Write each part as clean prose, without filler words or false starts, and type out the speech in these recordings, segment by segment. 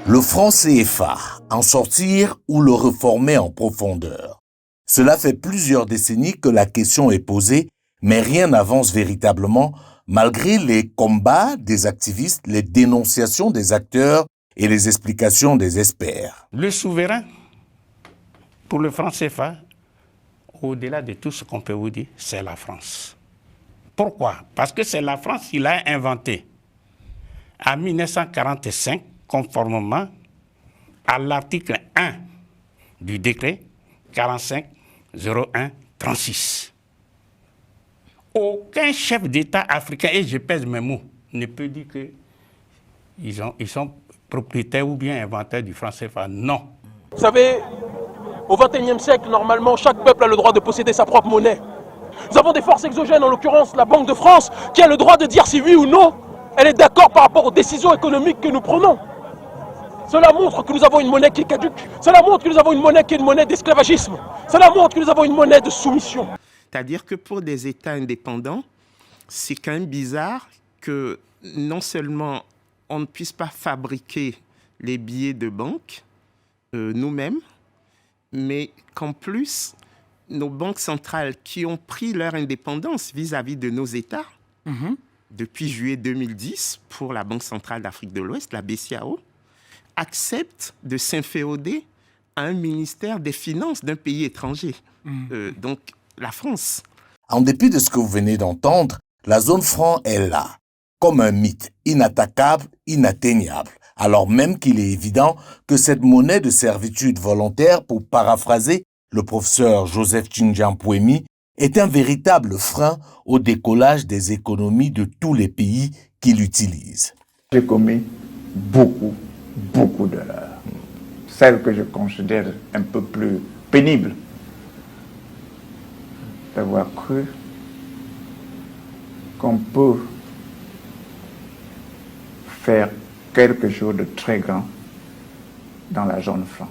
Le franc CFA, en sortir ou le réformer en profondeur? Cela fait plusieurs décennies que la question est posée, mais rien n'avance véritablement malgré les combats des activistes, les dénonciations des acteurs et les explications des experts. Le souverain, pour le franc CFA, au-delà de tout ce qu'on peut vous dire, c'est la France. Pourquoi? Parce que c'est la France qui l'a inventé en 1945, conformément à l'article 1 du décret 45-01-36. Aucun chef d'État africain, et je pèse mes mots, ne peut dire qu'ils sont propriétaires ou bien inventaires du franc CFA. Non. Vous savez, au XXIe siècle, normalement, chaque peuple a le droit de posséder sa propre monnaie. Nous avons des forces exogènes, en l'occurrence la Banque de France, qui a le droit de dire si oui ou non elle est d'accord par rapport aux décisions économiques que nous prenons. Cela montre que nous avons une monnaie qui est caduque. Cela montre que nous avons une monnaie qui est une monnaie d'esclavagisme. Cela montre que nous avons une monnaie de soumission. C'est-à-dire que pour des États indépendants, c'est quand même bizarre que non seulement on ne puisse pas fabriquer les billets de banque nous-mêmes, mais qu'en plus, nos banques centrales qui ont pris leur indépendance vis-à-vis de nos États, depuis juillet 2010, pour la Banque centrale d'Afrique de l'Ouest, la BCAO, acceptent de s'inféoder à un ministère des Finances d'un pays étranger, donc la France. En dépit de ce que vous venez d'entendre, la zone franc est là, comme un mythe, inattaquable, inatteignable, alors même qu'il est évident que cette monnaie de servitude volontaire, pour paraphraser le professeur Joseph Tchingian-Pouemi, est un véritable frein au décollage des économies de tous les pays qui l'utilisent. J'ai commis beaucoup d'erreurs. Celle que je considère un peu plus pénible, d'avoir cru qu'on peut faire quelque chose de très grand dans la zone franc.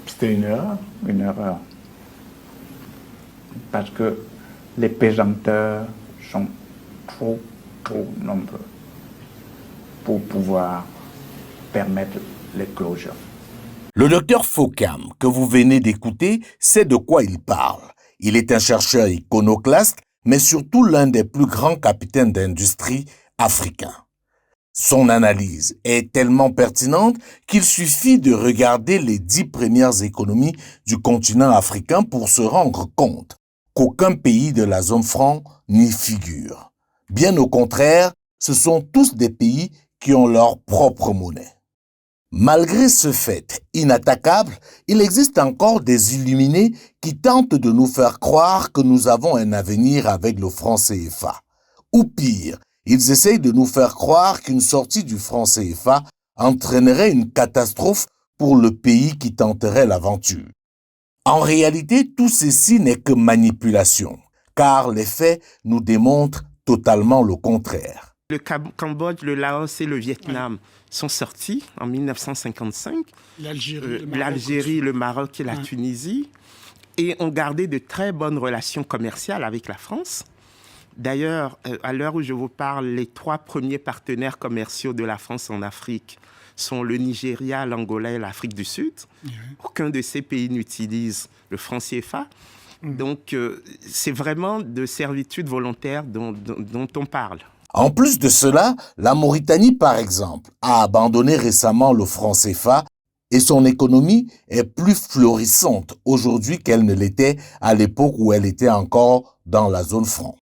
C'était une erreur? Une erreur. Parce que les pesanteurs sont trop nombreux pour pouvoir permettre l'éclosion. Le docteur Fokam, que vous venez d'écouter, sait de quoi il parle. Il est un chercheur iconoclaste, mais surtout l'un des plus grands capitaines d'industrie africains. Son analyse est tellement pertinente qu'il suffit de regarder les 10 premières économies du continent africain pour se rendre compte qu'aucun pays de la zone franc n'y figure. Bien au contraire, ce sont tous des pays qui ont leur propre monnaie. Malgré ce fait inattaquable, il existe encore des illuminés qui tentent de nous faire croire que nous avons un avenir avec le franc CFA. Ou pire, ils essayent de nous faire croire qu'une sortie du franc CFA entraînerait une catastrophe pour le pays qui tenterait l'aventure. En réalité, tout ceci n'est que manipulation, car les faits nous démontrent totalement le contraire. Le Cambodge, le Laos et le Vietnam sont sortis en 1955. L'Algérie, le Maroc et la Tunisie, et ont gardé de très bonnes relations commerciales avec la France. D'ailleurs, à l'heure où je vous parle, les 3 premiers partenaires commerciaux de la France en Afrique sont le Nigeria, l'Angola et l'Afrique du Sud. Aucun de ces pays n'utilise le franc CFA. Donc, c'est vraiment de servitude volontaire dont on parle. En plus de cela, la Mauritanie, par exemple, a abandonné récemment le franc CFA et son économie est plus florissante aujourd'hui qu'elle ne l'était à l'époque où elle était encore dans la zone franc.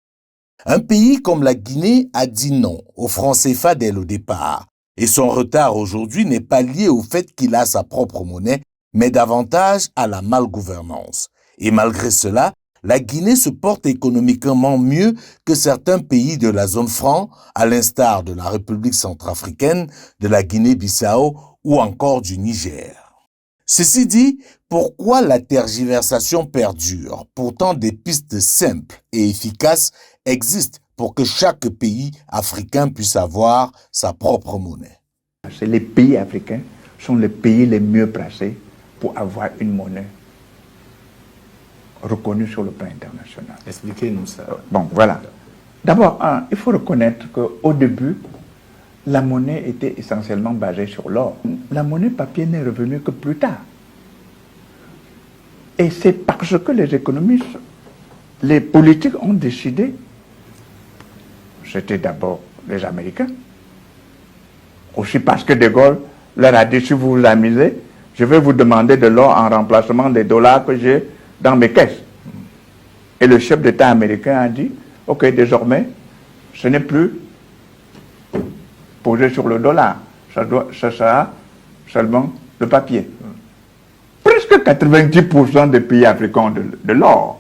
Un pays comme la Guinée a dit non au franc CFA dès le départ. Et son retard aujourd'hui n'est pas lié au fait qu'il a sa propre monnaie, mais davantage à la malgouvernance. Et malgré cela, la Guinée se porte économiquement mieux que certains pays de la zone franc, à l'instar de la République centrafricaine, de la Guinée-Bissau ou encore du Niger. Ceci dit, pourquoi la tergiversation perdure? Pourtant, des pistes simples et efficaces existent pour que chaque pays africain puisse avoir sa propre monnaie. Les pays africains sont les pays les mieux placés pour avoir une monnaie reconnue sur le plan international. Expliquez-nous ça. Bon, voilà. D'abord, il faut reconnaître qu'au début, la monnaie était essentiellement basée sur l'or. La monnaie papier n'est revenue que plus tard. Et c'est parce que les économistes, les politiques ont décidé, c'était d'abord les Américains, aussi parce que De Gaulle leur a dit, si vous vous amusez, je vais vous demander de l'or en remplacement des dollars que j'ai dans mes caisses. Et le chef d'État américain a dit, ok, désormais, ce n'est plus posé sur le dollar, ça sera seulement le papier. Presque 90% des pays africains ont de l'or.